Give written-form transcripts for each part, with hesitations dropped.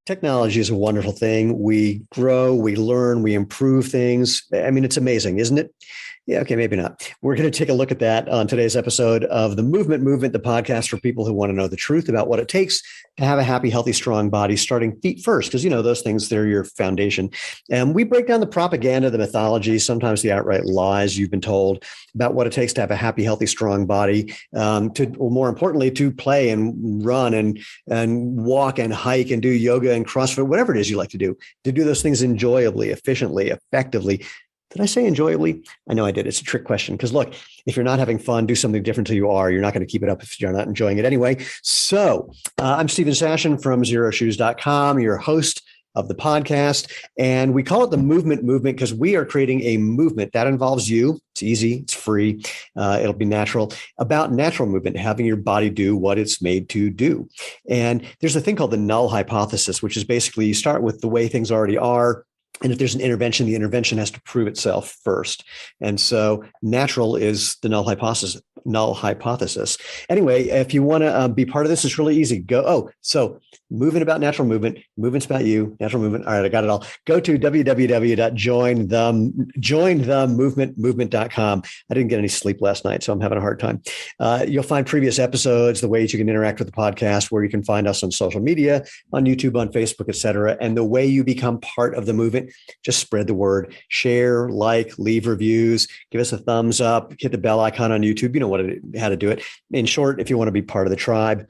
Technology is a wonderful thing. We grow, we learn, we improve things. I mean, it's amazing, isn't it? Yeah, okay, maybe not. We're going to take a look at that on today's episode of the Movement, the podcast for people who want to know the truth about what it takes to have a happy, healthy, strong body, starting feet first, because, those things, they're your foundation. And we break down the propaganda, the mythology, sometimes the outright lies you've been told about what it takes to have a happy, healthy, strong body, or more importantly, to play and run and walk and hike and do yoga and CrossFit, whatever it is you like to do those things enjoyably, efficiently, effectively. Did I say enjoyably? I know I did. It's a trick question because look, if you're not having fun, do something different till you are. You're not going to keep it up if you're not enjoying it anyway. So I'm Stephen Sashen from ZeroShoes.com, your host of the podcast. And we call it the Movement because we are creating a movement that involves you. It's easy. It's free. It'll be natural, about natural movement, having your body do what it's made to do. And there's a thing called the Null Hypothesis, which is basically you start with the way things already are. And if there's an intervention, the intervention has to prove itself first. And so natural is the null hypothesis. Anyway, if you want to be part of this, it's really easy. So moving about natural movement, movement's about you, natural movement. All right, I got it all. Go to www.jointhemovement.com. I didn't get any sleep last night, so I'm having a hard time. You'll find previous episodes, the ways you can interact with the podcast, where you can find us on social media, on YouTube, on Facebook, etc. And the way you become part of the movement. Just spread the word, share, like, leave reviews, give us a thumbs up, hit the bell icon on YouTube. You know how to do it. In short, if you want to be part of the tribe,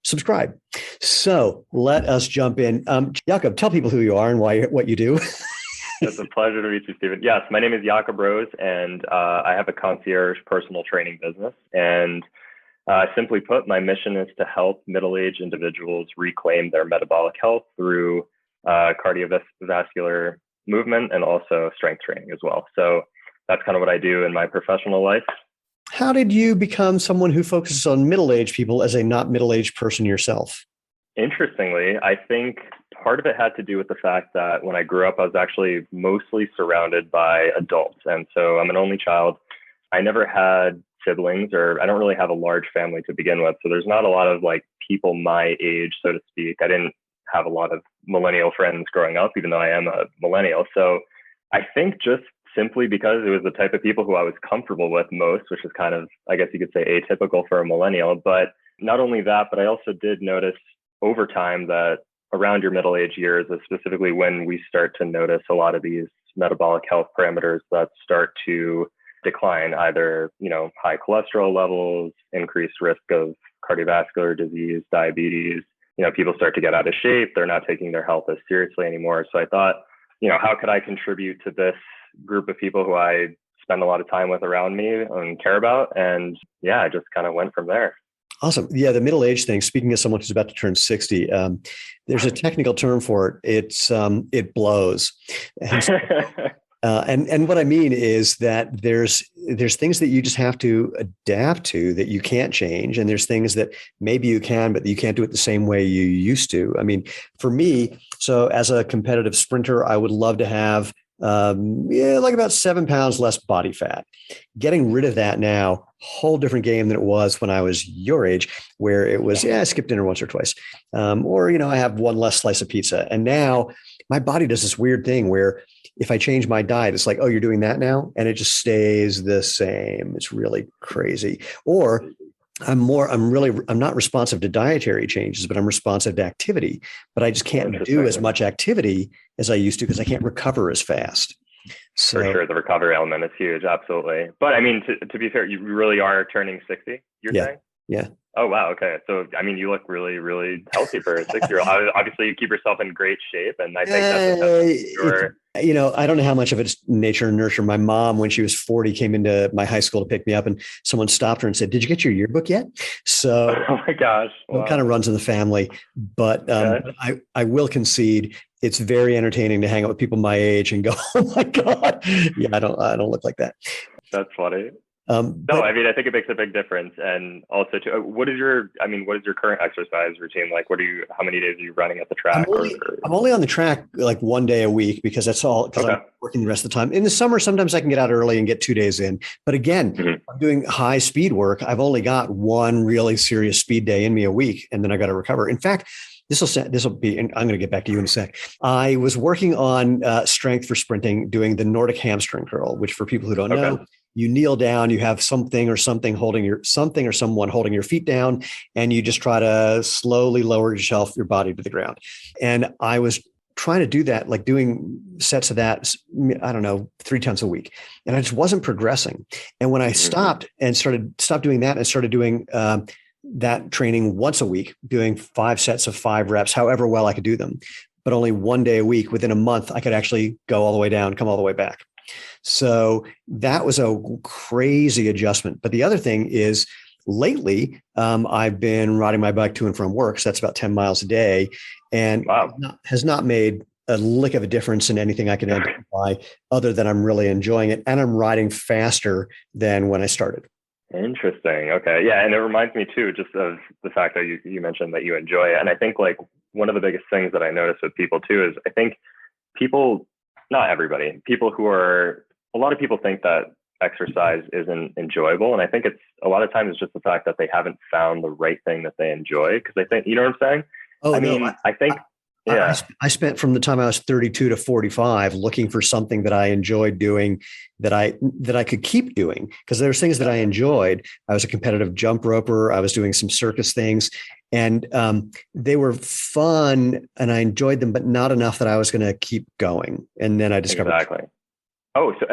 subscribe. So let us jump in. Jakob, tell people who you are and what you do. It's a pleasure to meet you, Stephen. Yes, my name is Jakob Roze, and I have a concierge personal training business. And simply put, my mission is to help middle-aged individuals reclaim their metabolic health through cardiovascular movement and also strength training as well. So that's kind of what I do in my professional life. How did you become someone who focuses on middle-aged people as a not middle-aged person yourself? Interestingly, I think part of it had to do with the fact that when I grew up, I was actually mostly surrounded by adults. And so I'm an only child. I never had siblings, or I don't really have a large family to begin with. So there's not a lot of people my age, so to speak. I didn't have a lot of millennial friends growing up, even though I am a millennial. So I think just simply because it was the type of people who I was comfortable with most, which is kind of, I guess you could say, atypical for a millennial. But not only that, but I also did notice over time that around your middle age years, specifically when we start to notice a lot of these metabolic health parameters that start to decline, either, high cholesterol levels, increased risk of cardiovascular disease, diabetes, people start to get out of shape. They're not taking their health as seriously anymore. So I thought, how could I contribute to this group of people who I spend a lot of time with around me and care about? And I just kind of went from there. Awesome. Yeah, the middle age thing, speaking as someone who's about to turn 60, there's a technical term for it. It blows. And what I mean is that there's things that you just have to adapt to that you can't change. And there's things that maybe you can, but you can't do it the same way you used to. I mean, for me, so as a competitive sprinter, I would love to have about 7 pounds less body fat. Getting rid of that now, whole different game than it was when I was your age, where it was, I skipped dinner once or twice. I have one less slice of pizza. And now my body does this weird thing where if I change my diet, it's like, oh, you're doing that now? And it just stays the same. It's really crazy. Or I'm not responsive to dietary changes, but I'm responsive to activity. But I just can't do as much activity as I used to because I can't recover as fast. So, for sure, the recovery element is huge. Absolutely. But I mean, to be fair, you really are turning 60, you're saying? Yeah. Oh, wow. Okay. So, I mean, you look really, really healthy for a 60-year-old. Obviously, you keep yourself in great shape. And I think that's I don't know how much of it's nature and nurture. My mom, when she was 40, came into my high school to pick me up and someone stopped her and said, "Did you get your yearbook yet?" So oh my gosh, wow. It kind of runs in the family, but I will concede it's very entertaining to hang out with people my age and go, "Oh my God. Yeah, I don't look like that." That's funny. I mean, I think it makes a big difference. And also what is your current exercise routine? Like, how many days are you running at the track? I'm only on the track like 1 day a week because that's all, because I'm working the rest of the time. In the summer, sometimes I can get out early and get 2 days in. But again, I'm doing high speed work. I've only got one really serious speed day in me a week, and then I got to recover. In fact, this will be, and I'm going to get back to you in a sec. I was working on strength for sprinting, doing the Nordic hamstring curl, which for people who don't know, you kneel down, you have something or someone holding your feet down, and you just try to slowly lower your body to the ground. And I was trying to do that, like doing sets of that, I don't know, 3 times a week. And I just wasn't progressing. And when I stopped doing that and started doing that training once a week, doing 5 sets of 5 reps, however well I could do them, but only one day a week, within a month, I could actually go all the way down, come all the way back. So that was a crazy adjustment. But the other thing is lately, I've been riding my bike to and from work. So that's about 10 miles a day, and has not made a lick of a difference in anything I can identify other than I'm really enjoying it. And I'm riding faster than when I started. Interesting. Okay. Yeah. And it reminds me too, just of the fact that you mentioned that you enjoy it. And I think like one of the biggest things that I notice with people too is I think people, not everybody, a lot of people think that exercise isn't enjoyable. And I think it's a lot of times it's just the fact that they haven't found the right thing that they enjoy. Cause I think, you know what I'm saying? Oh, I mean, I think, yeah. I spent from the time I was 32 to 45 looking for something that I enjoyed doing, that I could keep doing, because there's things that I enjoyed. I was a competitive jump roper. I was doing some circus things, and they were fun and I enjoyed them, but not enough that I was going to keep going. And then I discovered. Exactly. Oh, so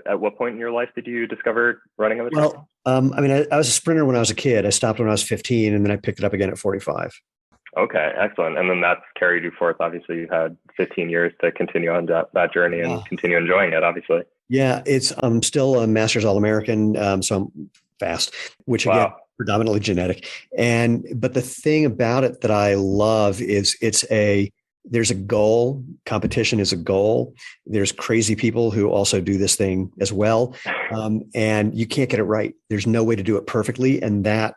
at what point in your life did you discover running on the track? Well, I mean, I was a sprinter when I was a kid. I stopped when I was 15, and then I picked it up again at 45. Okay, excellent. And then that's carried you forth. Obviously, you've had 15 years to continue on that journey and continue enjoying it, obviously. Yeah, I'm still a Masters All-American, so I'm fast, which again, predominantly genetic. But the thing about it that I love is there's a goal. Competition is a goal. There's crazy people who also do this thing as well. And you can't get it right. There's no way to do it perfectly. And that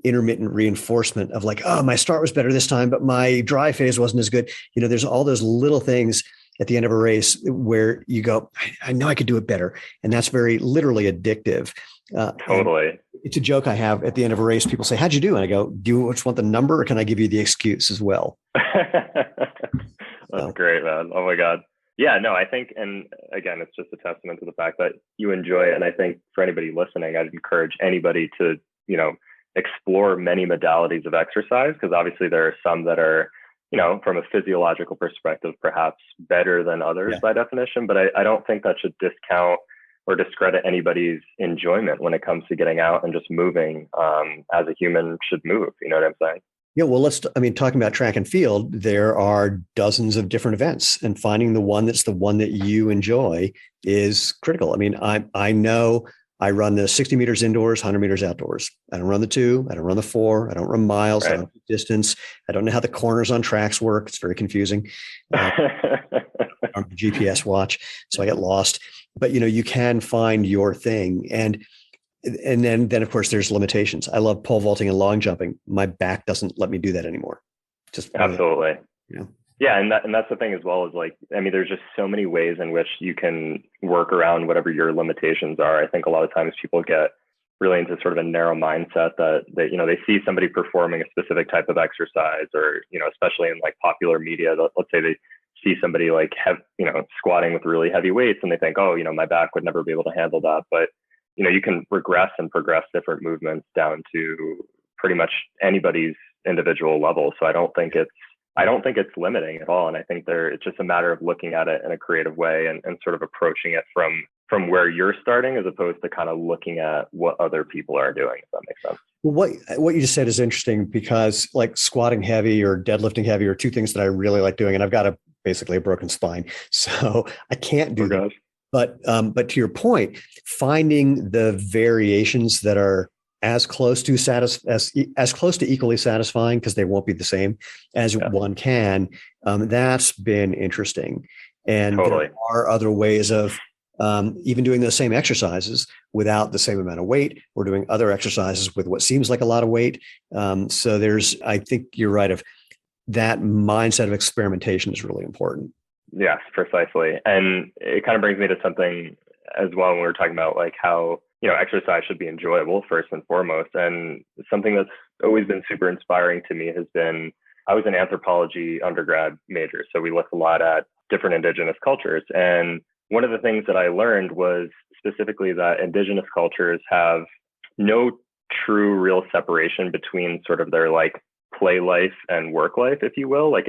intermittent reinforcement of like, oh, my start was better this time, but my dry phase wasn't as good. You know, there's all those little things at the end of a race where you go, I know I could do it better. And that's very literally addictive. Totally. It's a joke I have at the end of a race. People say, how'd you do? And I go, do you just want the number, or can I give you the excuse as well? That's great, man. Oh my God. Yeah, no, I think, and again, it's just a testament to the fact that you enjoy it. And I think for anybody listening, I'd encourage anybody to, explore many modalities of exercise, because obviously there are some that are, from a physiological perspective, perhaps better than others by definition. But I don't think that should discount or discredit anybody's enjoyment when it comes to getting out and just moving as a human should move. You know what I'm saying? Yeah, well, talking about track and field, there are dozens of different events, and finding the one that's the one that you enjoy is critical. I mean, I know I run the 60 meters indoors, 100 meters outdoors. I don't run the 2, I don't run the 4, I don't run miles, I don't do distance. I don't know how the corners on tracks work. It's very confusing. I don't have a GPS watch, so I get lost. But, you can find your thing. And then of course there's limitations. I love pole vaulting and long jumping. My back doesn't let me do that anymore. Just absolutely. Yeah. And that's the thing as well, is like, I mean, there's just so many ways in which you can work around whatever your limitations are. I think a lot of times people get really into sort of a narrow mindset that they see somebody performing a specific type of exercise, or, especially in like popular media, let's say they see somebody like squatting with really heavy weights, and they think, oh, my back would never be able to handle that. But you can regress and progress different movements down to pretty much anybody's individual level. So I don't think it's limiting at all. And I think it's just a matter of looking at it in a creative way and sort of approaching it from where you're starting, as opposed to kind of looking at what other people are doing, if that makes sense. Well, what you just said is interesting, because like squatting heavy or deadlifting heavy are two things that I really like doing. And I've got basically a broken spine, so I can't do that. But to your point, finding the variations that are as close to equally satisfying, because they won't be the same as one can, that's been interesting. And there are other ways of even doing those same exercises without the same amount of weight, or doing other exercises with what seems like a lot of weight. So I think you're right, of that mindset of experimentation is really important. Yes, precisely. And it kind of brings me to something as well, when we were talking about like how, exercise should be enjoyable first and foremost. And something that's always been super inspiring to me has been I was an anthropology undergrad major. So we looked a lot at different indigenous cultures. And one of the things that I learned was specifically that indigenous cultures have no true real separation between sort of their like play life and work life, if you will. Like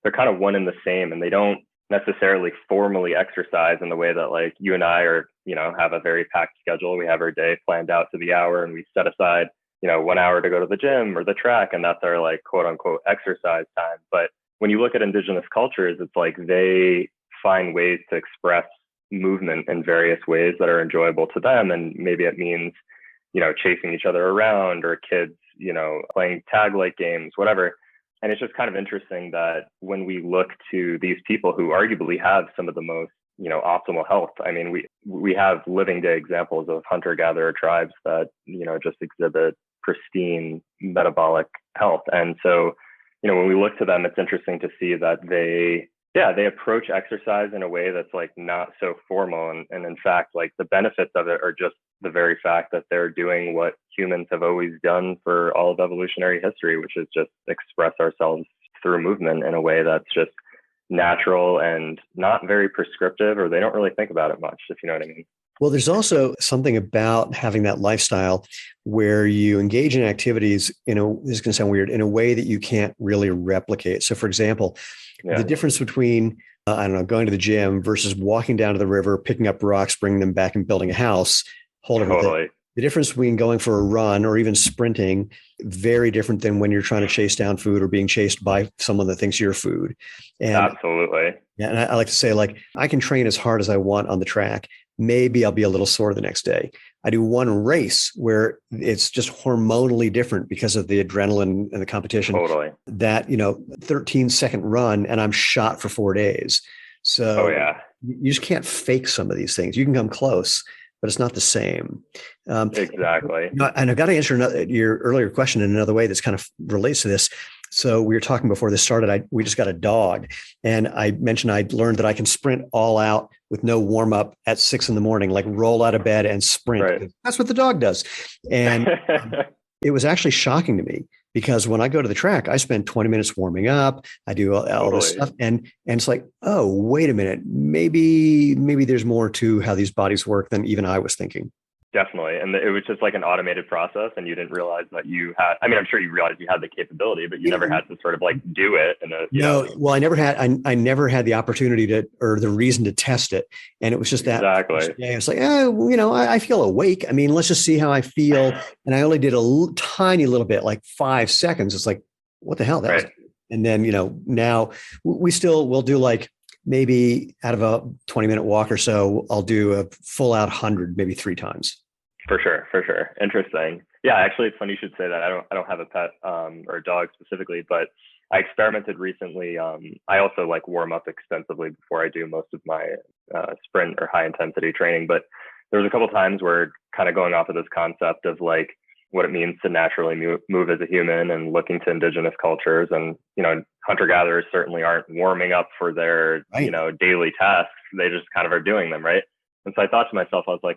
they're kind of one and the same, and they don't necessarily formally exercise in the way that like you and I are, have a very packed schedule. We have our day planned out to the hour, and we set aside, 1 hour to go to the gym or the track, and that's our like quote unquote exercise time. But when you look at indigenous cultures, it's like they find ways to express movement in various ways that are enjoyable to them. And maybe it means, chasing each other around, or kids, playing tag like games, whatever. And it's just kind of interesting that when we look to these people who arguably have some of the most, optimal health. I mean, we have living day examples of hunter-gatherer tribes that, just exhibit pristine metabolic health. And so, when we look to them, it's interesting to see that they approach exercise in a way that's like not so formal. And in fact, like the benefits of it are just the very fact that they're doing what humans have always done for all of evolutionary history, which is just express ourselves through movement in a way that's just natural and not very prescriptive, or they don't really think about it much, if you know what I mean. Well, there's also something about having that lifestyle where you engage in activities, this is going to sound weird, in a way that you can't really replicate. So for example, the difference between, going to the gym versus walking down to the river, picking up rocks, bringing them back and building a house, totally. The difference between going for a run or even sprinting, very different than when you're trying to chase down food or being chased by someone that thinks you're food. And, absolutely. Yeah, and I like to say, like, I can train as hard as I want on the track. Maybe I'll be a little sore the next day. I do one race where it's just hormonally different because of the adrenaline and the competition. Totally. That, 13-second run and I'm shot for 4 days. So you just can't fake some of these things. You can come close, but it's not the same. Exactly. And I've got to answer your earlier question in another way that's kind of relates to this. So we were talking before this started, we just got a dog, and I mentioned I'd learned that I can sprint all out with no warm up at 6 a.m, like roll out of bed and sprint. Right. That's what the dog does. And it was actually shocking to me because when I go to the track, I spend 20 minutes warming up. I do all this stuff. And it's like, oh, wait a minute. Maybe there's more to how these bodies work than even I was thinking. Definitely. And it was just like an automated process, and you didn't realize that you had, I'm sure you realized you had the capability, but you never had to sort of like do it. Well, I never had the opportunity or the reason to test it. And it was just that. Exactly. It's like, I feel awake. Let's just see how I feel. And I only did a tiny little bit, like 5 seconds. It's like, what the hell? That was, and then, now we'll do like, maybe out of a 20-minute walk or so, I'll do a full out 100, maybe 3 times. For sure. Interesting. Yeah, actually, it's funny you should say that. I don't have a pet or a dog specifically, but I experimented recently. I also like warm up extensively before I do most of my sprint or high intensity training. But there was a couple of times where kind of going off of this concept of like what it means to naturally move as a human and looking to indigenous cultures. And, hunter-gatherers certainly aren't warming up for their, daily tasks. They just kind of are doing them, right? And so I thought to myself, I was like,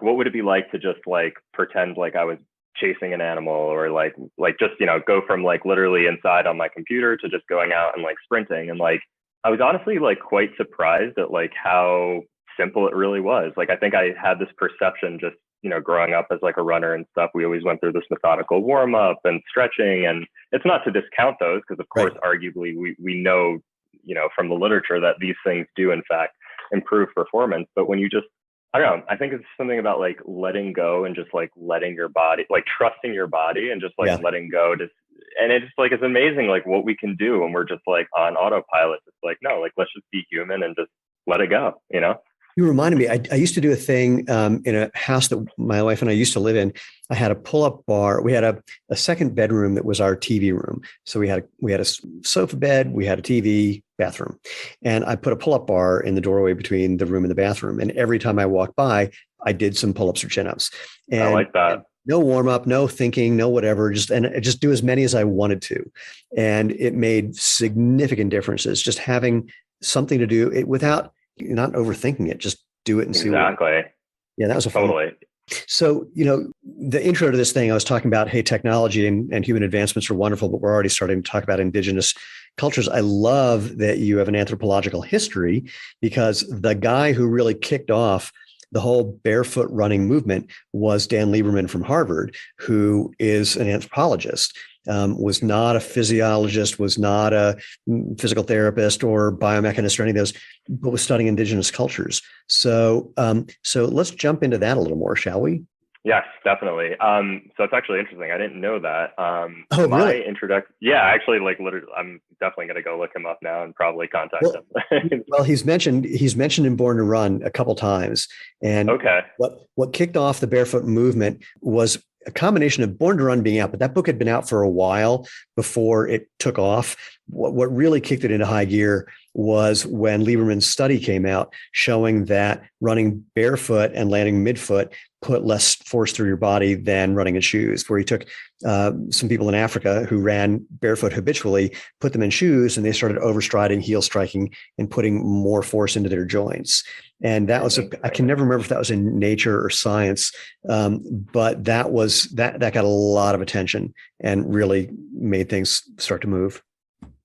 what would it be like to just like pretend like I was chasing an animal, or like just, go from like literally inside on my computer to just going out and like sprinting. And like, I was honestly like quite surprised at like how simple it really was. Like, I think I had this perception just, growing up as like a runner and stuff, we always went through this methodical warm up and stretching. And it's not to discount those, because of course, arguably we know, from the literature that these things do in fact improve performance. But when you just, I don't know, I think it's something about like letting go and just like letting your body, like trusting your body and just like letting go. And it's like, it's amazing, like what we can do when we're just like on autopilot. It's like, no, like, let's just be human and just let it go, You reminded me, I used to do a thing in a house that my wife and I used to live in. I had a pull-up bar. We had a second bedroom that was our TV room. So we had a sofa bed, we had a TV, bathroom. And I put a pull-up bar in the doorway between the room and the bathroom. And every time I walked by, I did some pull-ups or chin-ups. And I like that. No warm-up, no thinking, no whatever, just do as many as I wanted to. And it made significant differences, just having something to do it without, you're not overthinking it. Just do it and see. Exactly. Yeah, that was a totally. So, the intro to this thing, I was talking about, hey, technology and human advancements are wonderful, but we're already starting to talk about indigenous cultures. I love that you have an anthropological history, because the guy who really kicked off the whole barefoot running movement was Dan Lieberman from Harvard, who is an anthropologist. Was not a physiologist, was not a physical therapist or biomechanist or any of those, but was studying indigenous cultures. So let's jump into that a little more, shall we? Yes, definitely. So it's actually interesting. I didn't know that. Oh, my really? introduction. Yeah, actually, like literally, I'm definitely going to go look him up now and probably contact him. Well, he's mentioned in Born to Run a couple times, and Okay. What kicked off the barefoot movement was a combination of Born to Run being out, but that book had been out for a while before it took off. What really kicked it into high gear was when Lieberman's study came out showing that running barefoot and landing midfoot put less force through your body than running in shoes, where he took some people in Africa who ran barefoot habitually, put them in shoes, and they started overstriding, heel striking, and putting more force into their joints. And that was, I can never remember if that was in Nature or Science, but that got a lot of attention and really made things start to move.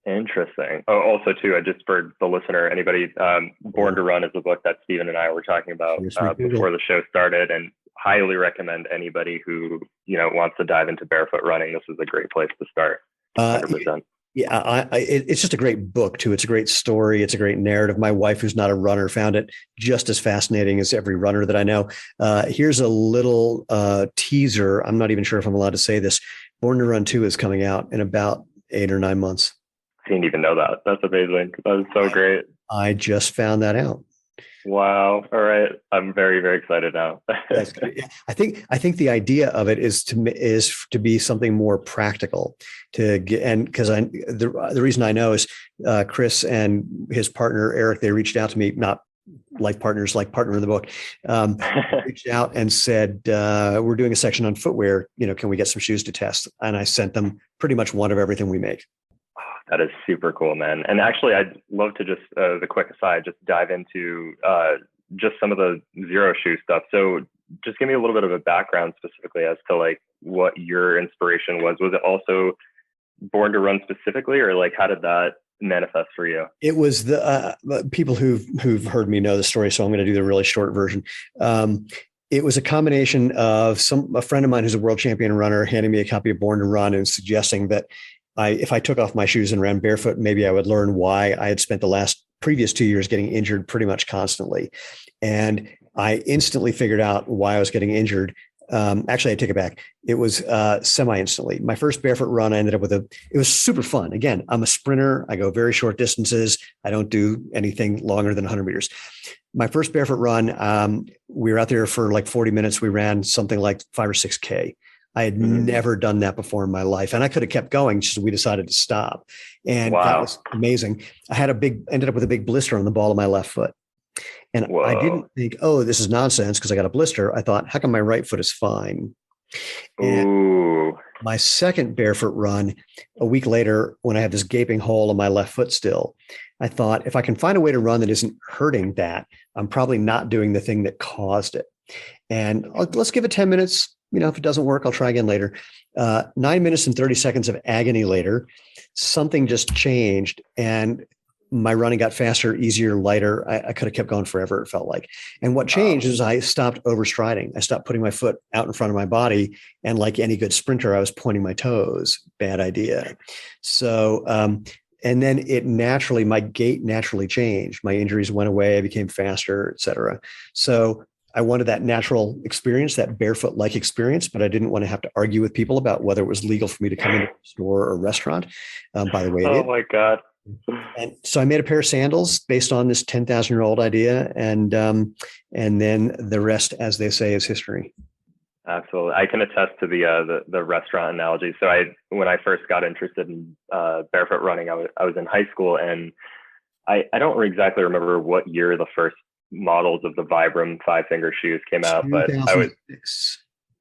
Interesting. Oh, also too, just for the listener, anybody, Born to Run is a book that Stephen and I were talking about before the show started, and highly recommend anybody who, wants to dive into barefoot running. This is a great place to start. 100%. Yeah, it's just a great book too. It's a great story. It's a great narrative. My wife, who's not a runner, found it just as fascinating as every runner that I know. Here's a little teaser. I'm not even sure if I'm allowed to say this. Born to Run 2 is coming out in about 8 or 9 months. I didn't even know that. That's amazing. That is so great. I just found that out. Wow. All right. I'm very, very excited now. I think the idea of it is to be something more practical, to get, and because the reason I know is Chris and his partner Eric, they reached out to me, not like partners, like partner in the book, reached out and said, we're doing a section on footwear, can we get some shoes to test? And I sent them pretty much one of everything we make. That is super cool, man. And actually, I'd love to just, the quick aside, just dive into just some of the zero shoe stuff. So just give me a little bit of a background specifically as to like what your inspiration was. Was it also Born to Run specifically, or like how did that manifest for you? It was the people who've heard me know the story, so I'm going to do the really short version. It was a combination of a friend of mine who's a world champion runner handing me a copy of Born to Run and suggesting that if I took off my shoes and ran barefoot, maybe I would learn why I had spent the previous 2 years getting injured pretty much constantly. And I instantly figured out why I was getting injured. Actually, I take it back. It was semi-instantly. My first barefoot run, I ended up it was super fun. Again, I'm a sprinter. I go very short distances. I don't do anything longer than 100 meters. My first barefoot run, we were out there for like 40 minutes. We ran something like 5 or 6K. I had never done that before in my life. And I could have kept going, just we decided to stop. And that was amazing. I ended up with a big blister on the ball of my left foot. And I didn't think, oh, this is nonsense because I got a blister. I thought, how come my right foot is fine? And my second barefoot run, a week later, when I had this gaping hole in my left foot still, I thought, if I can find a way to run that isn't hurting that, I'm probably not doing the thing that caused it. And let's give it 10 minutes. If it doesn't work, I'll try again later. 9 minutes and 30 seconds of agony later, something just changed. And my running got faster, easier, lighter. I could have kept going forever, it felt like. And what changed is I stopped overstriding. I stopped putting my foot out in front of my body. And like any good sprinter, I was pointing my toes. Bad idea. So, and then my gait naturally changed. My injuries went away. I became faster, et cetera. So I wanted that natural experience, that barefoot-like experience, but I didn't want to have to argue with people about whether it was legal for me to come into a store or restaurant. By the way, my God. And so I made a pair of sandals based on this 10,000-year-old idea. And then the rest, as they say, is history. Absolutely. I can attest to the restaurant analogy. So when I first got interested in barefoot running, I was in high school, and I don't exactly remember what year the first models of the Vibram 5-finger shoes came out, but I was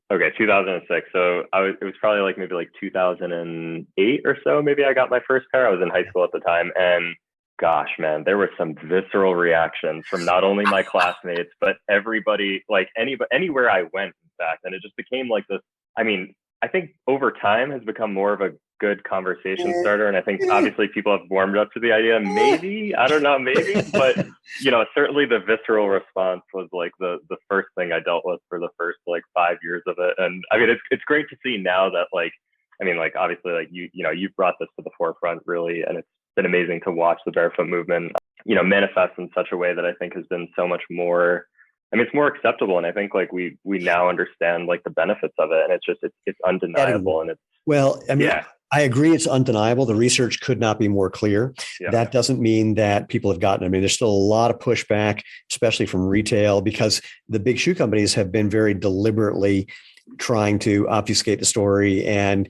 2006. So it was probably like maybe like 2008 or so. Maybe I got my first pair. I was in high school at the time, and gosh, man, there were some visceral reactions from not only my classmates, but everybody, like anywhere I went, fact. And it just became like this. I mean, I think over time has become more of a good conversation starter. And I think obviously people have warmed up to the idea. Maybe, I don't know, maybe, but certainly the visceral response was like the first thing I dealt with for the first like 5 years of it. And I mean, it's great to see now that like, I mean, like obviously like you've brought this to the forefront really, and it's been amazing to watch the Barefoot movement, manifest in such a way that I think has been so much more. I mean, it's more acceptable, and I think like we now understand like the benefits of it, and it's undeniable, and it's well. I mean, I agree, it's undeniable. The research could not be more clear. Yeah. That doesn't mean that people have gotten. I mean, there's still a lot of pushback, especially from retail, because the big shoe companies have been very deliberately trying to obfuscate the story and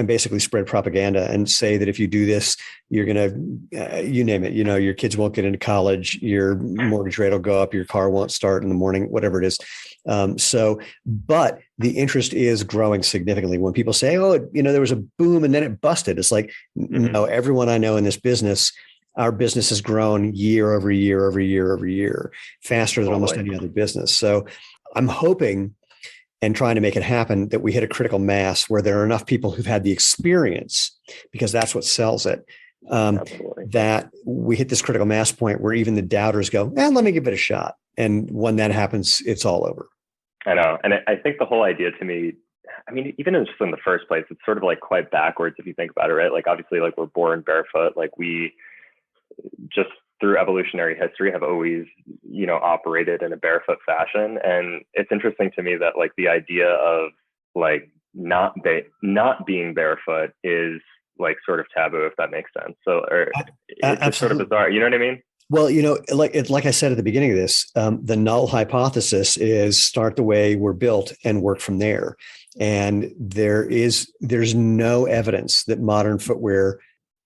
basically spread propaganda and say that if you do this, you're going to, you name it, your kids won't get into college, your mortgage rate will go up, your car won't start in the morning, whatever it is. But the interest is growing significantly. When people say, oh, there was a boom and then it busted. It's like, no, everyone I know in this business, our business has grown year over year, over year, over year, faster than almost any other business. So I'm hoping and trying to make it happen that we hit a critical mass where there are enough people who've had the experience, because that's what sells it, that we hit this critical mass point where even the doubters go, let me give it a shot. And when that happens, it's all over. I know. And I think the whole idea to me, I mean, even just in the first place, it's sort of like quite backwards if you think about it, right? Like obviously like we're born barefoot, like we just through evolutionary history have always, operated in a barefoot fashion. And it's interesting to me that like the idea of like not being barefoot is like sort of taboo, if that makes sense. So it's just sort of bizarre. You know what I mean? Well, like I said at the beginning of this, the Null Hypothesis is start the way we're built and work from there. And there's no evidence that modern footwear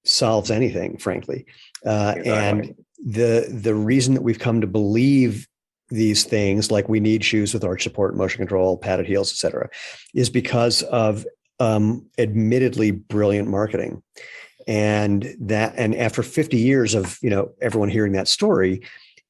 solves anything, frankly. Exactly. And the reason that we've come to believe these things, like we need shoes with arch support, motion control, padded heels, et cetera, is because of admittedly brilliant marketing. And after 50 years of, everyone hearing that story,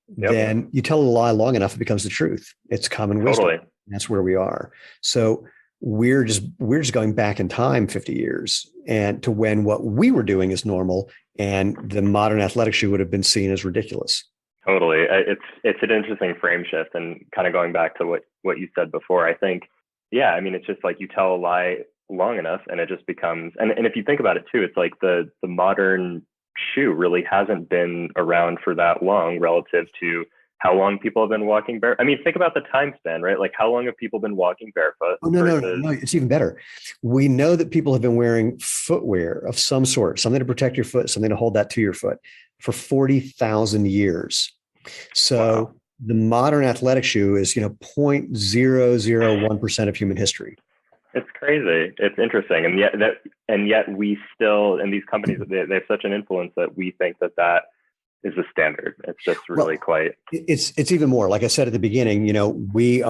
then you tell a lie long enough, it becomes the truth. It's common wisdom. Totally. That's where we are. So we're just going back in time 50 years and to when what we were doing is normal and the modern athletic shoe would have been seen as ridiculous. Totally. It's an interesting frame shift, and kind of going back to what you said before, I think, I mean, it's just like you tell a lie long enough and it just becomes, and if you think about it too, it's like the modern shoe really hasn't been around for that long relative to how long people have been walking barefoot. I mean, think about the time span, right? Like how long have people been walking barefoot? Oh, no, it's even better. We know that people have been wearing footwear of some sort, something to protect your foot, something to hold that to your foot for 40,000 years. So wow. The modern athletic shoe is, 0.001% of human history. It's crazy. It's interesting. And yet we still, and these companies, they have such an influence that we think that is the standard. It's just really quite. It's even more. Like I said at the beginning, we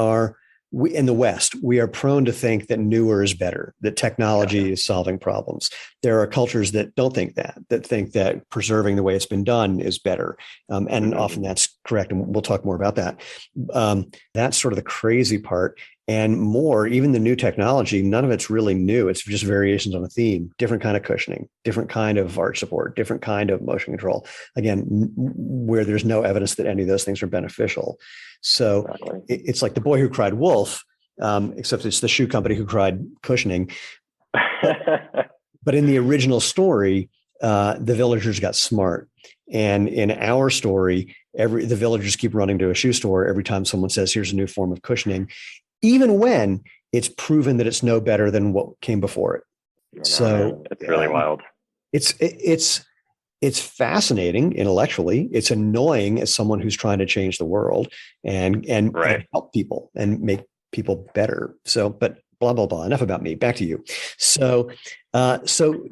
in the West, we are prone to think that newer is better, that technology is solving problems. There are cultures that don't think that think that preserving the way it's been done is better. And often that's correct. And we'll talk more about that. That's sort of the crazy part. And more, even the new technology, none of it's really new. It's just variations on a theme, different kind of cushioning, different kind of arch support, different kind of motion control. Again, where there's no evidence that any of those things are beneficial. So it's like the boy who cried wolf, except it's the shoe company who cried cushioning. But in the original story, the villagers got smart. And in our story, the villagers keep running to a shoe store every time someone says, here's a new form of cushioning, even when it's proven that it's no better than what came before it. So it's really wild. It's fascinating intellectually. It's annoying as someone who's trying to change the world and help people and make people better. So, but blah, blah, blah. Enough about me. Back to you. So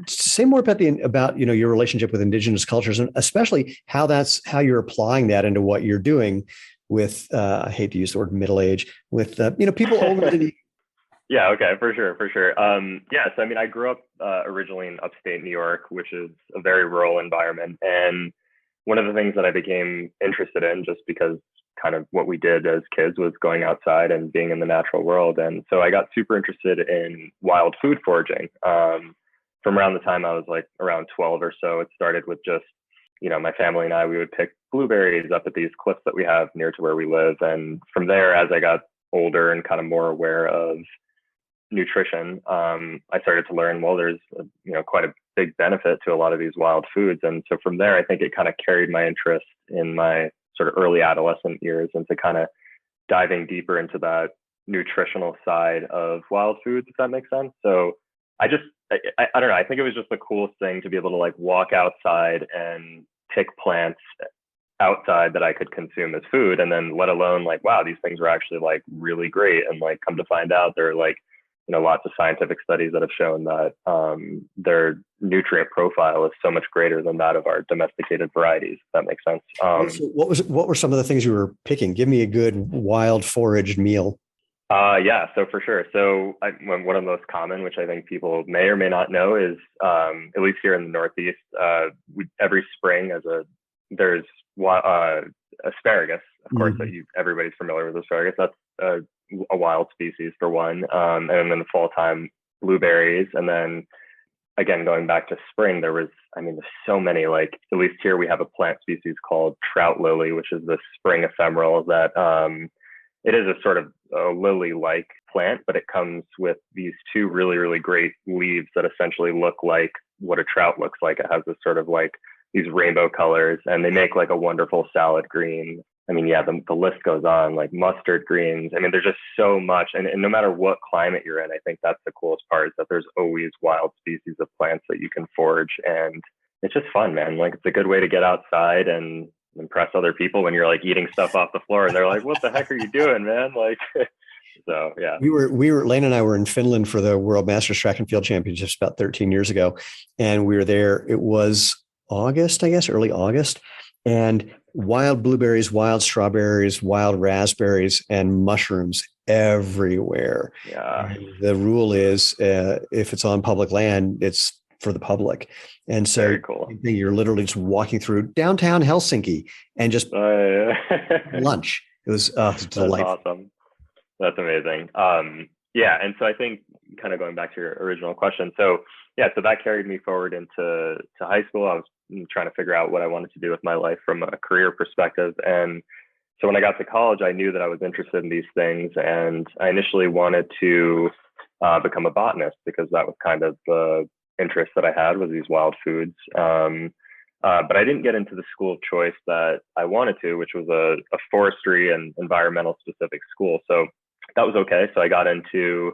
say more about your relationship with Indigenous cultures, and especially how you're applying that into what you're doing with, I hate to use the word middle age, with, people older than you. Yeah. Okay. For sure. So, I mean, I grew up originally in upstate New York, which is a very rural environment. And one of the things that I became interested in, just because kind of what we did as kids was going outside and being in the natural world. And so I got super interested in wild food foraging. From around the time I was like around 12 or so, it started with just, my family and I, we would pick blueberries up at these cliffs that we have near to where we live. And from there, as I got older and kind of more aware of nutrition, I started to learn, well, there's, quite a big benefit to a lot of these wild foods. And so from there, I think it kind of carried my interest in my sort of early adolescent years into kind of diving deeper into that nutritional side of wild foods, if that makes sense. So I don't know. I think it was just the coolest thing to be able to like walk outside and pick plants outside that I could consume as food. And then let alone like, wow, these things were actually like really great. And like, come to find out there are like, lots of scientific studies that have shown that their nutrient profile is so much greater than that of our domesticated varieties. If that makes sense. So what were some of the things you were picking? Give me a good wild foraged meal. Yeah, so for sure. So one of the most common, which I think people may or may not know, is at least here in the Northeast, every spring there's asparagus. Of course, that everybody's familiar with asparagus. That's a wild species for one. And then the fall time, blueberries. And then again, going back to spring, there's so many, like, at least here we have a plant species called Trout Lily, which is the spring ephemeral that it is a sort of a lily-like plant, but it comes with these two really, really great leaves that essentially look like what a trout looks like. It has this sort of like these rainbow colors, and they make like a wonderful salad green. The list goes on, like mustard greens. There's just so much. And no matter what climate you're in, I think that's the coolest part, is that there's always wild species of plants that you can forage. And it's just fun, man. Like, it's a good way to get outside and impress other people when you're like eating stuff off the floor and they're like, what the heck are you doing, man? Like, so yeah. Lane and I were in Finland for the World Masters Track and Field Championships about 13 years ago. And we were there. It was August, I guess, early August. And wild blueberries, wild strawberries, wild raspberries, and mushrooms everywhere. Yeah. And the rule is, if it's on public land, it's for the public. And so very cool. You're literally just walking through downtown Helsinki and just lunch. It was delightful. That's awesome. That's amazing. Yeah. And so I think, kind of going back to your original question. So that carried me forward into high school. I was trying to figure out what I wanted to do with my life from a career perspective. And so when I got to college, I knew that I was interested in these things. And I initially wanted to become a botanist, because that was kind of the interest that I had, was these wild foods. But I didn't get into the school of choice that I wanted to, which was a forestry and environmental specific school. So that was okay. So I got into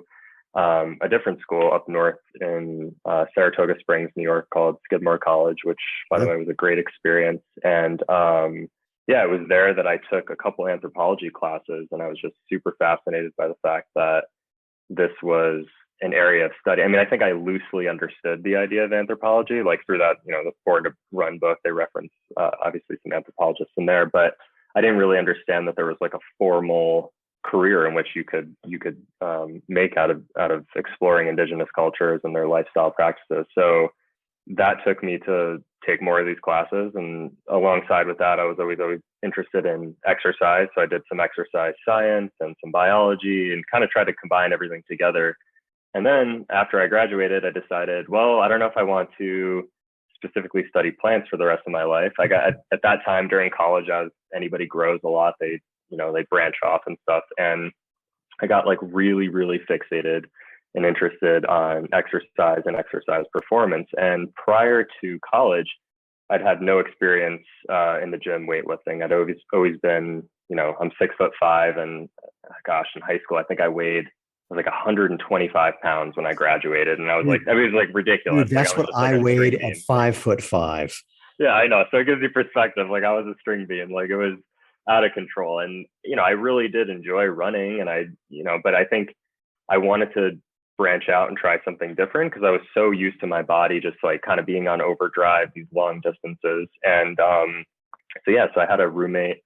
a different school up north in Saratoga Springs, New York, called Skidmore College, which, by the way, was a great experience. And it was there that I took a couple anthropology classes, and I was just super fascinated by the fact that this was an area of study. I think I loosely understood the idea of anthropology, like through that, the Barefoot Run book. They reference obviously some anthropologists in there, but I didn't really understand that there was like a formal career in which you could make out of exploring indigenous cultures and their lifestyle practices. So that took me to take more of these classes. And alongside with that, I was always interested in exercise. So I did some exercise science and some biology, and kind of tried to combine everything together. And then after I graduated, I decided, well, I don't know if I want to specifically study plants for the rest of my life. I got, at that time during college, as anybody grows a lot, they branch off and stuff. And I got like really, really fixated and interested on exercise and exercise performance. And prior to college, I'd had no experience in the gym weightlifting. I'd always been, I'm 6'5", and gosh, in high school, I think I weighed like 125 pounds when I graduated. And I was like, it was like ridiculous. Dude, that's like, what I weighed at 5'5". Yeah, I know. So it gives you perspective. Like, I was a string bean, like, it was out of control. And, I really did enjoy running, and but I think I wanted to branch out and try something different, because I was so used to my body just like kind of being on overdrive, these long distances. And so I had a roommate,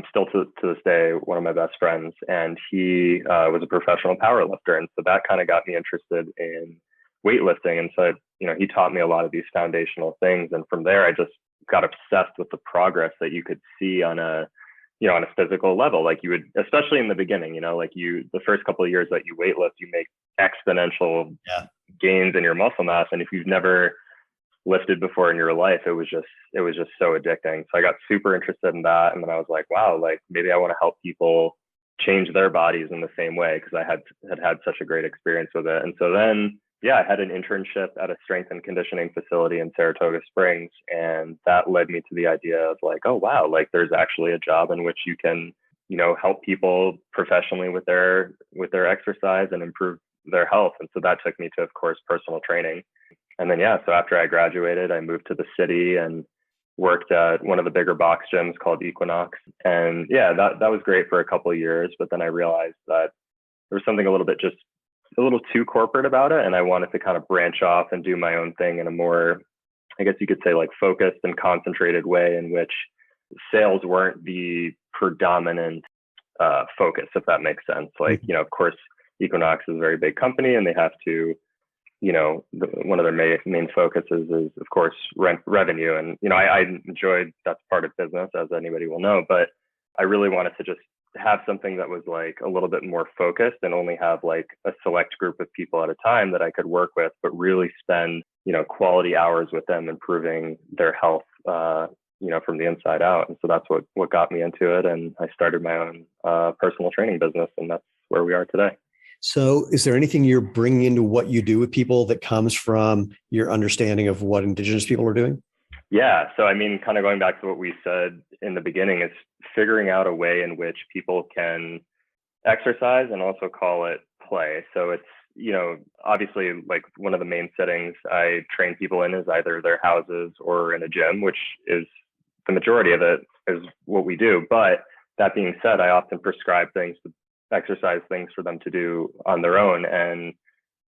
still to this day, one of my best friends, and he was a professional power lifter. And so that kind of got me interested in weightlifting. And so, he taught me a lot of these foundational things. And from there, I just got obsessed with the progress that you could see on a on a physical level, like you would, especially in the beginning, like the first couple of years that you weight lift, you make exponential gains in your muscle mass. And if you've never lifted before in your life, it was just so addicting. So I got super interested in that. And then I was like, wow, like maybe I want to help people change their bodies in the same way, because I had such a great experience with it. And so then, I had an internship at a strength and conditioning facility in Saratoga Springs. And that led me to the idea of like, oh, wow, like there's actually a job in which you can, help people professionally with their exercise and improve their health. And so that took me to, of course, personal training. And then, so after I graduated, I moved to the city and worked at one of the bigger box gyms called Equinox. And that was great for a couple of years. But then I realized that there was something a little too corporate about it. And I wanted to kind of branch off and do my own thing in a more, I guess you could say, like focused and concentrated way, in which sales weren't the predominant focus, if that makes sense. Like, of course, Equinox is a very big company and they have to, one of their main focuses is, of course, revenue. And, I enjoyed, that's part of business, as anybody will know, but I really wanted to just have something that was like a little bit more focused and only have like a select group of people at a time that I could work with, but really spend, quality hours with them, improving their health, from the inside out. And so that's what got me into it. And I started my own personal training business, and that's where we are today. So is there anything you're bringing into what you do with people that comes from your understanding of what Indigenous people are doing? Yeah. So, I mean, kind of going back to what we said in the beginning, is figuring out a way in which people can exercise and also call it play. So it's, obviously, like one of the main settings I train people in is either their houses or in a gym, which is the majority of it is what we do. But that being said, I often prescribe exercise things for them to do on their own. And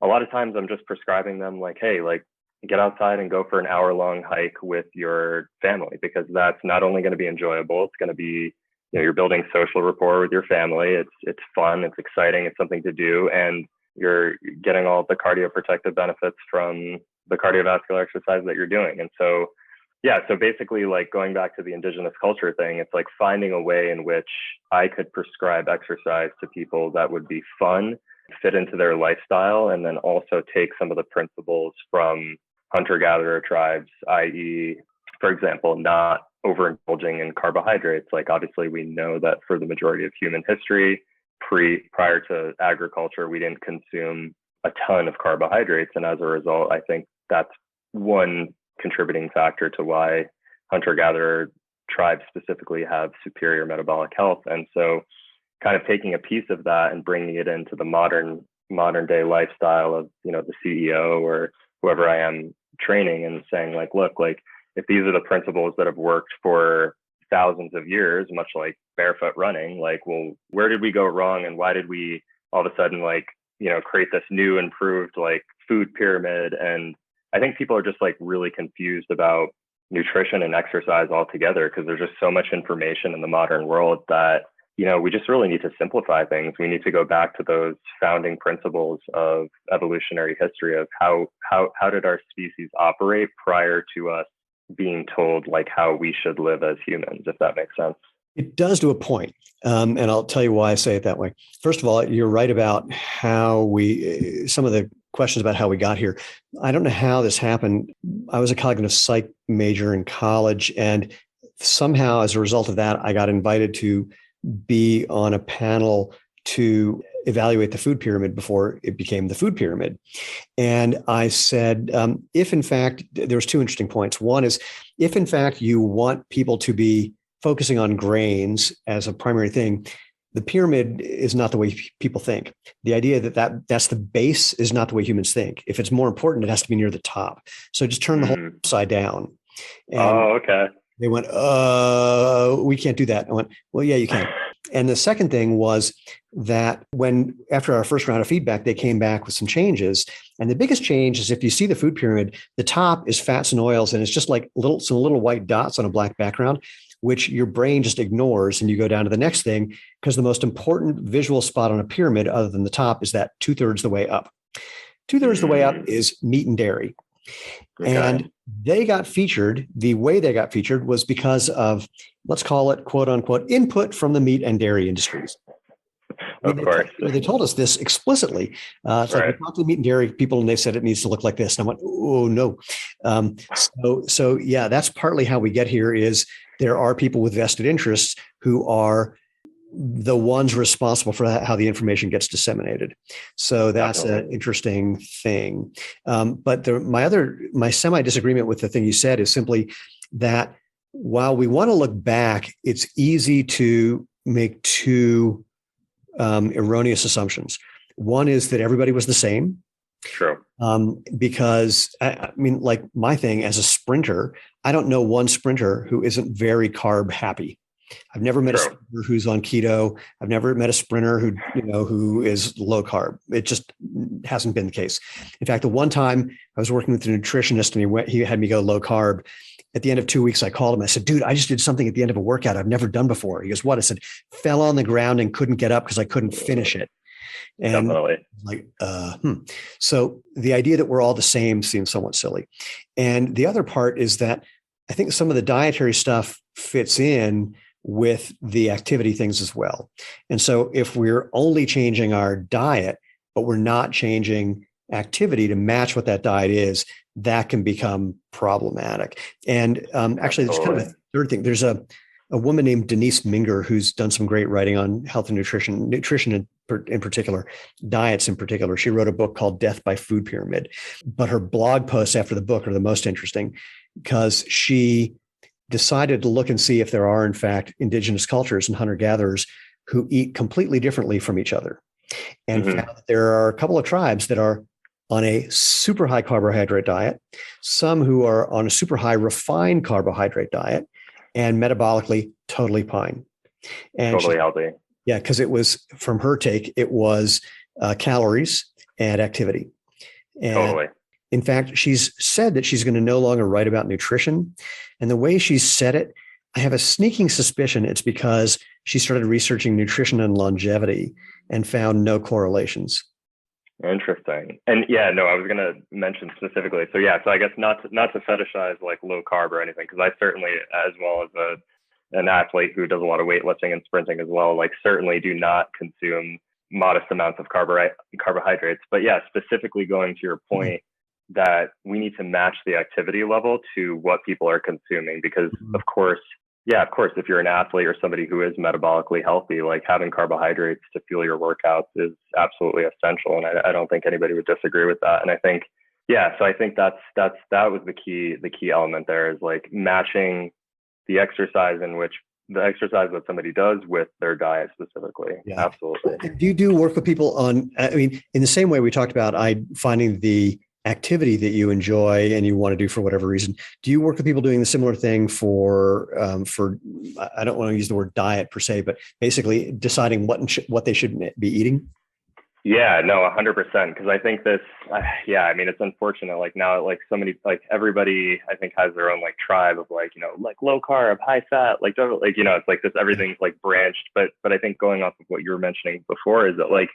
a lot of times I'm just prescribing them like, hey, like get outside and go for an hour-long hike with your family, because that's not only going to be enjoyable, it's going to be, you're building social rapport with your family. It's fun, it's exciting, it's something to do, and you're getting all the cardioprotective benefits from the cardiovascular exercise that you're doing. And so, so basically, like going back to the Indigenous culture thing, it's like finding a way in which I could prescribe exercise to people that would be fun, fit into their lifestyle, and then also take some of the principles from hunter-gatherer tribes, i.e., for example, not overindulging in carbohydrates. Like obviously we know that for the majority of human history, prior to agriculture, we didn't consume a ton of carbohydrates. And as a result, I think that's one contributing factor to why hunter-gatherer tribes specifically have superior metabolic health. And so kind of taking a piece of that and bringing it into the modern day lifestyle of, the CEO or whoever I am training, and saying like, look, like if these are the principles that have worked for thousands of years, much like barefoot running, like, well, where did we go wrong? And why did we all of a sudden, like, create this new improved like food pyramid? And I think people are just like really confused about nutrition and exercise altogether, because there's just so much information in the modern world that, we just really need to simplify things. We need to go back to those founding principles of evolutionary history of how did our species operate prior to us being told like how we should live as humans, if that makes sense. It does to a point. And I'll tell you why I say it that way. First of all, you're right about how some of the questions about how we got here. I don't know how this happened. I was a cognitive psych major in college, and somehow as a result of that, I got invited to be on a panel to evaluate the food pyramid before it became the food pyramid. And I said, if in fact, there's two interesting points. One is, if in fact you want people to be focusing on grains as a primary thing, the pyramid is not the way people think. The idea that's the base is not the way humans think. If it's more important, it has to be near the top. So just turn the whole upside down. And okay. They went, we can't do that. I went, well, yeah, you can. And the second thing was that after our first round of feedback, they came back with some changes. And the biggest change is, if you see the food pyramid, the top is fats and oils, and it's just like some little white dots on a black background, which your brain just ignores. And you go down to the next thing, because the most important visual spot on a pyramid, other than the top, is that 2/3 the way up. 2/3 the way up is meat and dairy. Okay. And they got featured. The way they got featured was because of, let's call it, quote unquote, input from the meat and dairy industries. Of course. They told us this explicitly. It's like, we talked to the meat and dairy people and they said it needs to look like this. And I went, oh, no. So yeah, that's partly how we get here is there are people with vested interests who are the ones responsible for how the information gets disseminated. So that's an interesting thing. But my semi-disagreement with the thing you said is simply that while we want to look back, it's easy to make two erroneous assumptions. One is that everybody was the same. True. Because I mean, like my thing as a sprinter, I don't know one sprinter who isn't very carb happy. I've never met a sprinter who's on keto. I've never met a sprinter who is low carb. It just hasn't been the case. In fact, the one time I was working with a nutritionist and he had me go low carb. At the end of 2 weeks, I called him. I said, dude, I just did something at the end of a workout I've never done before. He goes, what? I said, fell on the ground and couldn't get up because I couldn't finish it. And definitely. Like, So the idea that we're all the same seems somewhat silly. And the other part is that I think some of the dietary stuff fits in with the activity things as well. And so if we're only changing our diet, but we're not changing activity to match what that diet is, that can become problematic. And actually, there's kind of a third thing. There's a woman named Denise Minger who's done some great writing on health and nutrition in particular, diets in particular. She wrote a book called Death by Food Pyramid. But her blog posts after the book are the most interesting because she decided to look and see if there are, in fact, indigenous cultures and hunter-gatherers who eat completely differently from each other. And found that there are a couple of tribes that are on a super high carbohydrate diet, some who are on a super high refined carbohydrate diet, and metabolically totally fine. And totally healthy. Yeah, because it was, from her take, it was calories and activity. And totally. In fact, she's said that she's going to no longer write about nutrition. And the way she's said it, I have a sneaking suspicion it's because she started researching nutrition and longevity and found no correlations. Interesting. And yeah, no, I was going to mention specifically. So yeah, so I guess not to fetishize like low carb or anything, because I certainly, as well as an athlete who does a lot of weightlifting and sprinting as well, like certainly do not consume modest amounts of carbohydrates. But yeah, specifically going to your point, that we need to match the activity level to what people are consuming, because of course, if you're an athlete or somebody who is metabolically healthy, like having carbohydrates to fuel your workouts is absolutely essential. And I don't think anybody would disagree with that. And I think, so I think that was the key element there, is like matching the exercise that somebody does with their diet specifically. Yeah. Absolutely. Do you do work with people on, I mean, in the same way we talked about finding the activity that you enjoy and you want to do for whatever reason, do you work with people doing the similar thing for I don't want to use the word diet per se, but basically deciding what they should be eating? Yeah, no, 100%. Because I think this, I mean, it's unfortunate. Like now, like so many, like everybody, I think has their own like tribe of like, like low carb, high fat, like it's like this, everything's like branched. But I think going off of what you were mentioning before is that like,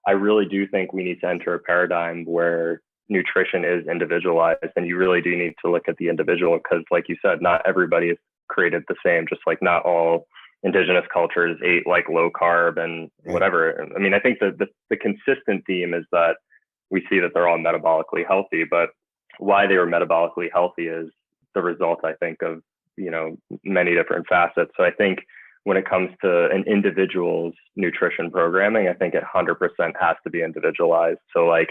I really do think we need to enter a paradigm where nutrition is individualized, and you really do need to look at the individual, because like you said, not everybody is created the same, just like not all indigenous cultures ate like low carb and whatever. I mean, I think that the consistent theme is that we see that they're all metabolically healthy, but why they were metabolically healthy is the result, I think, of many different facets. So I think when it comes to an individual's nutrition programming, I think it 100% has to be individualized. So like,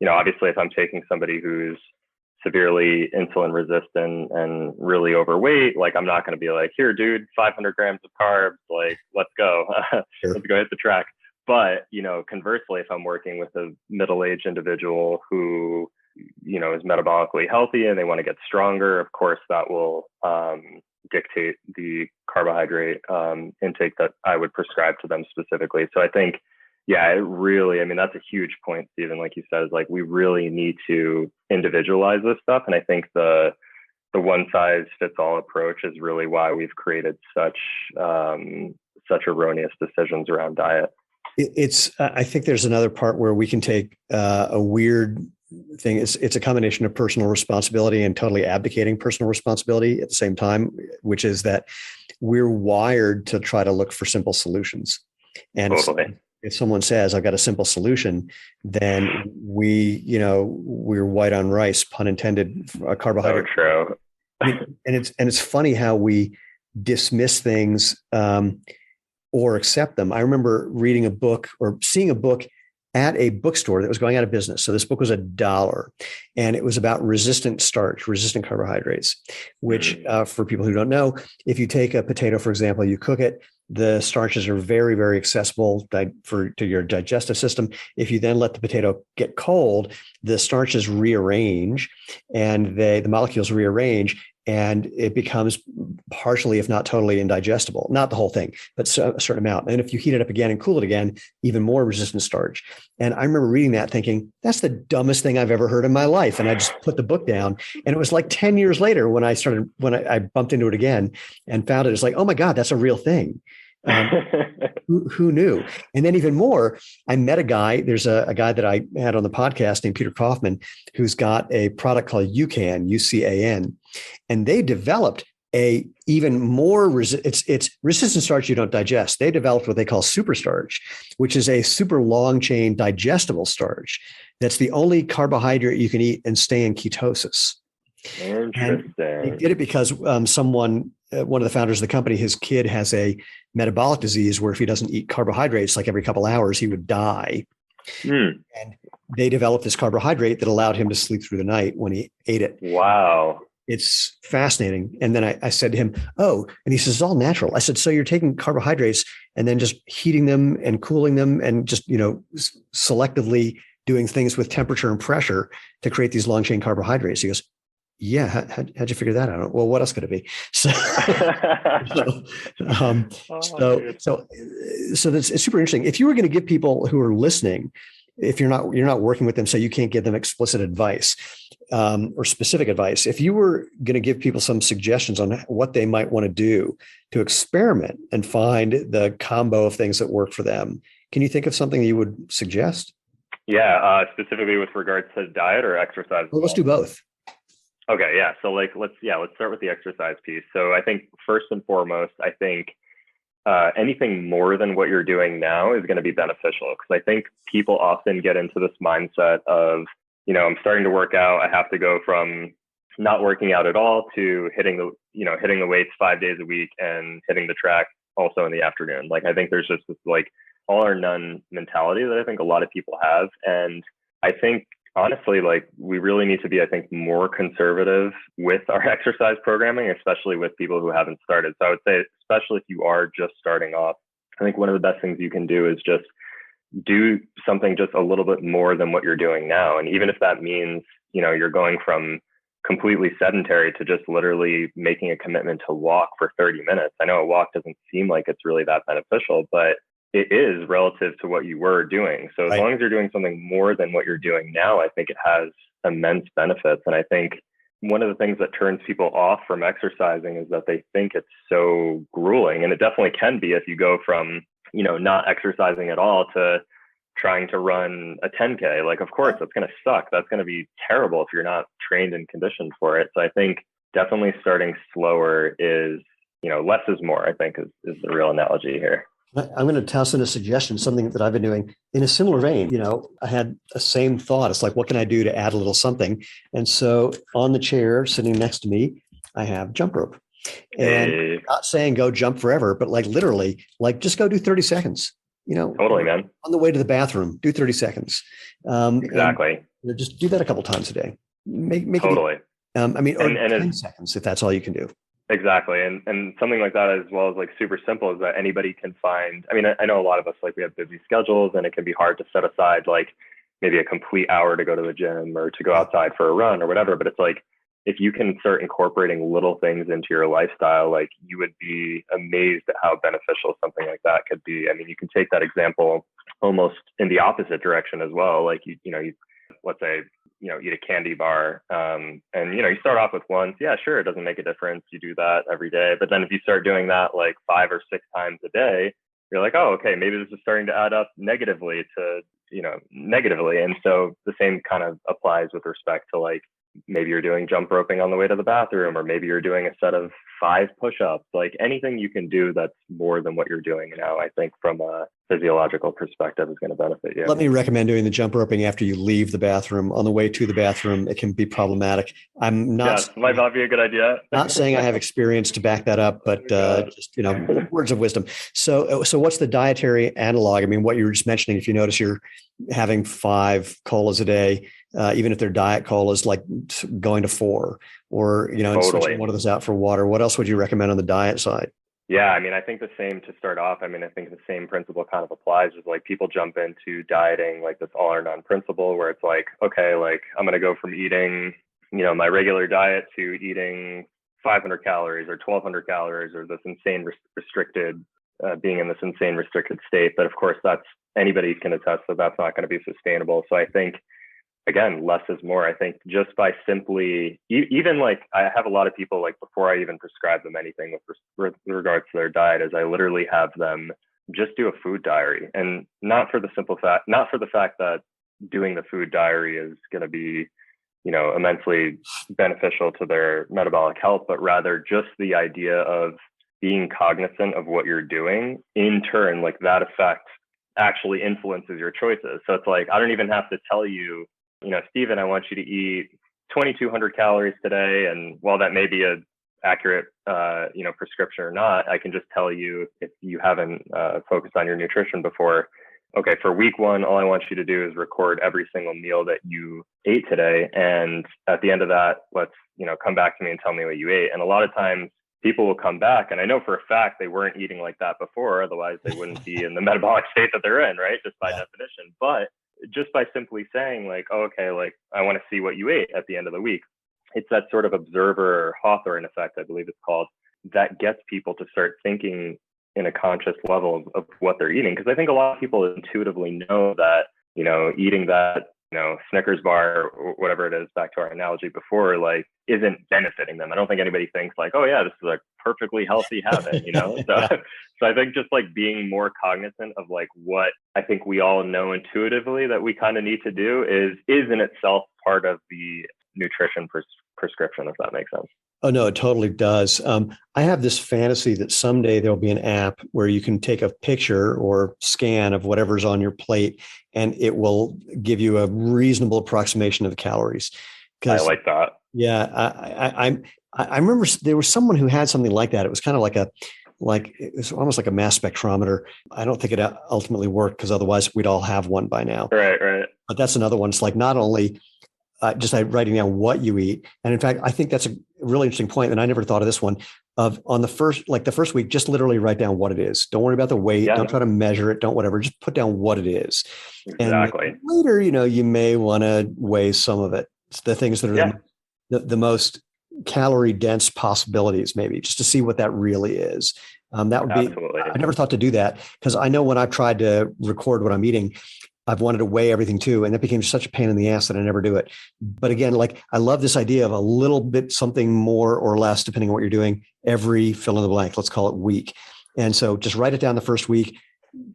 obviously if I'm taking somebody who's severely insulin resistant and really overweight, like I'm not going to be like, here, dude, 500 grams of carbs, like, let's go, Sure. Let's go hit the track. But, conversely, if I'm working with a middle-aged individual who, is metabolically healthy and they want to get stronger, of course, that will dictate the carbohydrate intake that I would prescribe to them specifically. So I think, it really, I mean, that's a huge point, Stephen, like you said, is like, we really need to individualize this stuff. And I think the one size fits all approach is really why we've created such erroneous decisions around diet. I think there's another part where we can take a weird thing. It's a combination of personal responsibility and totally abdicating personal responsibility at the same time, which is that we're wired to try to look for simple solutions. And Totally. if someone says, I've got a simple solution, then we're white on rice, pun intended, carbohydrate. So true. And it's funny how we dismiss things or accept them. I remember reading a book or seeing a book at a bookstore that was going out of business. So this book was $1, and it was about resistant starch, resistant carbohydrates, which for people who don't know, if you take a potato, for example, you cook it, the starches are very, very accessible to your digestive system. If you then let the potato get cold, the starches rearrange and the molecules rearrange, and it becomes partially, if not totally, indigestible. Not the whole thing, but a certain amount. And if you heat it up again and cool it again, even more resistant starch. And I remember reading that thinking, that's the dumbest thing I've ever heard in my life. And I just put the book down. And it was like 10 years later when I bumped into it again and found it. It's like, oh my God, that's a real thing. Who knew? And then even more, I met a guy. There's a guy that I had on the podcast named Peter Kaufman, who's got a product called UCAN, UCAN, and they developed a even more it's resistant starch you don't digest. They developed what they call super starch, which is a super long chain digestible starch. That's the only carbohydrate you can eat and stay in ketosis. Interesting. And they did it because one of the founders of the company, his kid has a metabolic disease where if he doesn't eat carbohydrates like every couple hours, he would die. And they developed this carbohydrate that allowed him to sleep through the night when he ate it. Wow. It's fascinating. And then I said to him, oh, and he says, it's all natural. I said, so you're taking carbohydrates and then just heating them and cooling them and just, selectively doing things with temperature and pressure to create these long chain carbohydrates. He goes, yeah, how'd you figure that out? Well, what else could it be? So it's super interesting. If you were going to give people who are listening, if you're not working with them, so you can't give them explicit advice or specific advice. If you were going to give people some suggestions on what they might want to do to experiment and find the combo of things that work for them, can you think of something you would suggest? Yeah, specifically with regards to diet or exercise. Well, let's do both. Okay, yeah. So let's start with the exercise piece. So I think first and foremost, I think anything more than what you're doing now is going to be beneficial, because I think people often get into this mindset of, I'm starting to work out. I have to go from not working out at all to hitting the weights 5 days a week and hitting the track also in the afternoon. Like, I think there's just this all or none mentality that I think a lot of people have. And I think honestly, we really need to be, I think, more conservative with our exercise programming, especially with people who haven't started. So I would say, especially if you are just starting off, I think one of the best things you can do is just do something just a little bit more than what you're doing now. And even if that means, you're going from completely sedentary to just literally making a commitment to walk for 30 minutes. I know a walk doesn't seem like it's really that beneficial, but it is relative to what you were doing. So as long as you're doing something more than what you're doing now, I think it has immense benefits. And I think one of the things that turns people off from exercising is that they think it's so grueling. And it definitely can be if you go from, not exercising at all to trying to run a 10K. Of course, that's going to suck. That's going to be terrible if you're not trained and conditioned for it. So I think definitely starting slower is, less is more, I think is the real analogy here. I'm going to toss in a suggestion, something that I've been doing in a similar vein. I had the same thought. It's like, what can I do to add a little something? And so on the chair sitting next to me, I have jump rope. And I'm not saying go jump forever, but literally, just go do 30 seconds. Totally, man. On the way to the bathroom, do 30 seconds. Exactly. And just do that a couple times a day. Make totally. It, 10 seconds if that's all you can do. Exactly. And something like that, as well as super simple, is that anybody can find. I know a lot of us, we have busy schedules, and it can be hard to set aside maybe a complete hour to go to the gym or to go outside for a run or whatever. But it's if you can start incorporating little things into your lifestyle, you would be amazed at how beneficial something like that could be. You can take that example almost in the opposite direction as well. You let's say, eat a candy bar, and, you start off with one. Yeah, sure. It doesn't make a difference. You do that every day. But then if you start doing that 5 or 6 times a day, you're like, oh, okay, maybe this is starting to add up negatively. And so the same kind of applies with respect to like, maybe you're doing jump roping on the way to the bathroom, or maybe you're doing a set of 5 push-ups, like anything you can do that's more than what you're doing now, I think from a physiological perspective is going to benefit you. Let me recommend doing the jump roping after you leave the bathroom. On the way to the bathroom, it can be problematic. I'm not. Yes, might not be a good idea. Not saying I have experience to back that up, but just, words of wisdom. So what's the dietary analog? I mean, what you were just mentioning, if you notice you're having 5 colas a day, even if they're diet colas, like going to 4, or, switching one of those out for water. What else would you recommend on the diet side? Yeah, I mean, I think the same to start off. I mean, I think the same principle kind of applies. Is like people jump into dieting like this all or none principle, where it's like, okay, like I'm going to go from eating, my regular diet to eating 500 calories or 1200 calories, or this insane restricted, being in this insane restricted state. But of course, anybody can attest that that's not going to be sustainable. So I think, again, less is more. I think just by simply, even like I have a lot of people, like before I even prescribe them anything with regards to their diet, is I literally have them just do a food diary, and not for the fact that doing the food diary is going to be, immensely beneficial to their metabolic health, but rather just the idea of being cognizant of what you're doing, in turn, like that effect actually influences your choices. So it's like, I don't even have to tell you, Stephen, I want you to eat 2,200 calories today. And while that may be a accurate, prescription or not, I can just tell you, if you haven't focused on your nutrition before, okay, for week 1, all I want you to do is record every single meal that you ate today. And at the end of that, let's, come back to me and tell me what you ate. And a lot of times people will come back, and I know for a fact they weren't eating like that before, otherwise they wouldn't be in the metabolic state that they're in, right? Just by definition. But just by simply saying like, oh, okay, like I want to see what you ate at the end of the week. It's that sort of observer Hawthorne effect, I believe it's called, that gets people to start thinking in a conscious level of what they're eating. Because I think a lot of people intuitively know that, eating that, Snickers bar or whatever it is, back to our analogy before, like isn't benefiting them. I don't think anybody thinks like, oh yeah, this is a perfectly healthy habit, So I think just like being more cognizant of like what I think we all know intuitively that we kind of need to do is in itself part of the nutrition prescription, if that makes sense. Oh, no, it totally does. I have this fantasy that someday there'll be an app where you can take a picture or scan of whatever's on your plate, and it will give you a reasonable approximation of the calories. I like that. Yeah, I remember there was someone who had something like that. It was kind of like it was almost like a mass spectrometer. I don't think it ultimately worked, because otherwise we'd all have one by now. Right. But that's another one. It's like not only just writing down what you eat. And in fact, I think that's a really interesting point. And I never thought of this one, of on the first week, just literally write down what it is. Don't worry about the weight. Yeah. Don't try to measure it. Don't whatever, just put down what it is. Exactly. And later, you may want to weigh some of it. It's the things that are the most calorie dense possibilities, maybe, just to see what that really is. That would be, absolutely. I never thought to do that, because I know when I've tried to record what I'm eating, I've wanted to weigh everything too. And that became such a pain in the ass that I never do it. But again, like I love this idea of a little bit, something more or less, depending on what you're doing, every fill in the blank, let's call it week. And so just write it down the first week,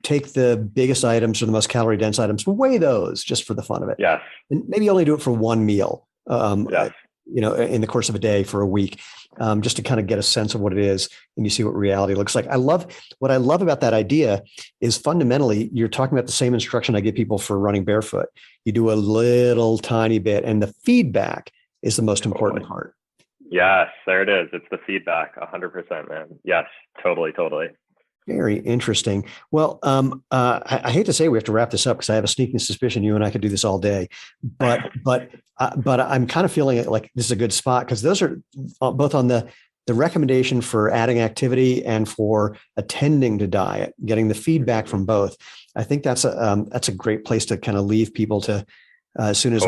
take the biggest items or the most calorie dense items, weigh those just for the fun of it. Yes. And maybe only do it for one meal, yes. In the course of a day for a week, just to kind of get a sense of what it is, and you see what reality looks like. What I love about that idea is fundamentally, you're talking about the same instruction I give people for running barefoot. You do a little tiny bit, and the feedback is the most important part. Yes, there it is. It's the feedback, 100%, man. Yes, totally. Very interesting. Well, I hate to say we have to wrap this up, because I have a sneaking suspicion you and I could do this all day, but I'm kind of feeling like this is a good spot, because those are both on the recommendation for adding activity and for attending to diet, getting the feedback from both. I think that's a great place to kind of leave people to, as soon as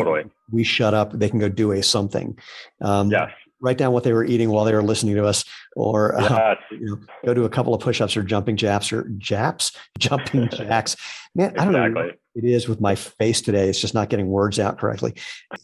we shut up, they can go do something. Yes. Write down what they were eating while they were listening to us, or go do a couple of push-ups or jumping jacks. Man, I don't know what it is with my face today. It's just not getting words out correctly.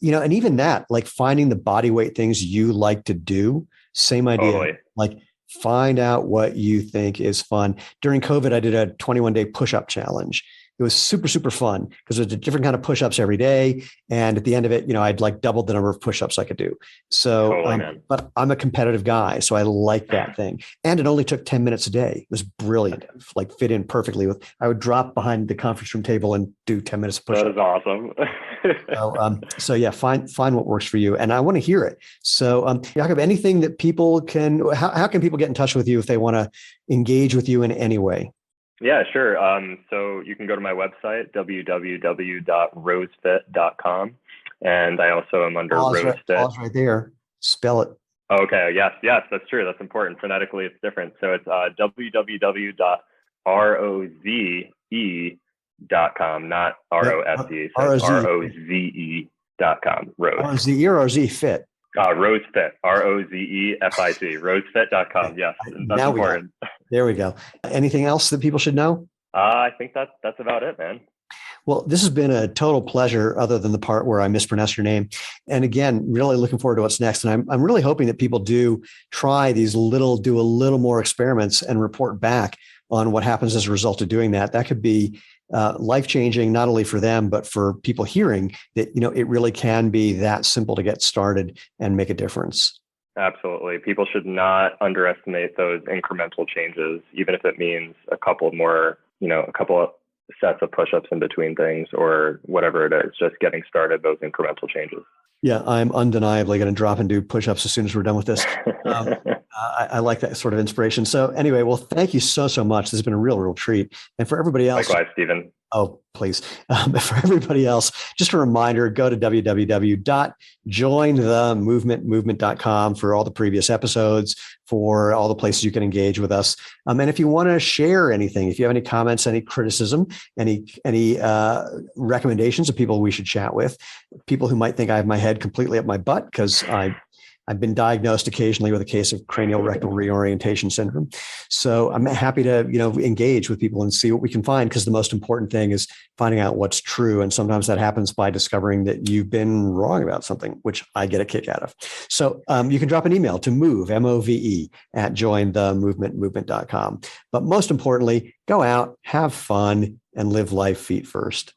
And even that, like finding the body weight things you like to do, same idea. Like Find out what you think is fun. During COVID, I did a 21-day push-up challenge. It was super, super fun because it was a different kind of push-ups every day. And at the end of it, I'd like doubled the number of push-ups I could do. So, Totally, but I'm a competitive guy, so I like that thing. And it only took 10 minutes a day. It was brilliant. Like fit in perfectly I would drop behind the conference room table and do 10 minutes of push-ups. That is awesome. So yeah, find what works for you. And I want to hear it. So Jakob, anything that people how can people get in touch with you if they want to engage with you in any way? Yeah, sure. So you can go to my website, www.rozefit.com. And I also am under RozeFit. Pause right there. Spell it. Okay. Yes, that's true. That's important. Phonetically, it's different. So it's www.roze.com, not ROSE. So ROZE.com. ROZE or RozeFit? RozeFit, RozeFit, RozeFit.com. Yes, that's important. There we go. Anything else that people should know? I think that's about it, man. Well, this has been a total pleasure, other than the part where I mispronounced your name. And again, really looking forward to what's next. And I'm really hoping that people do try do a little more experiments and report back on what happens as a result of doing that. That could be life-changing, not only for them, but for people hearing that, it really can be that simple to get started and make a difference. Absolutely. People should not underestimate those incremental changes, even if it means a couple of sets of push-ups in between things or whatever it is, just getting started, those incremental changes. Yeah, I'm undeniably going to drop and do push-ups as soon as we're done with this. I like that sort of inspiration. So anyway, well, thank you so much. This has been a real treat. And for everybody else. Likewise, Stephen. Oh, please. For everybody else, just a reminder, go to www.jointhemovementmovement.com for all the previous episodes, for all the places you can engage with us. And if you want to share anything, if you have any comments, any criticism, any recommendations of people we should chat with, people who might think I have my head completely up my butt because I've been diagnosed occasionally with a case of cranial rectal reorientation syndrome. So I'm happy to, engage with people and see what we can find, because the most important thing is finding out what's true. And sometimes that happens by discovering that you've been wrong about something, which I get a kick out of. So you can drop an email to MOVE at jointhemovementmovement.com. But most importantly, go out, have fun, and live life feet first.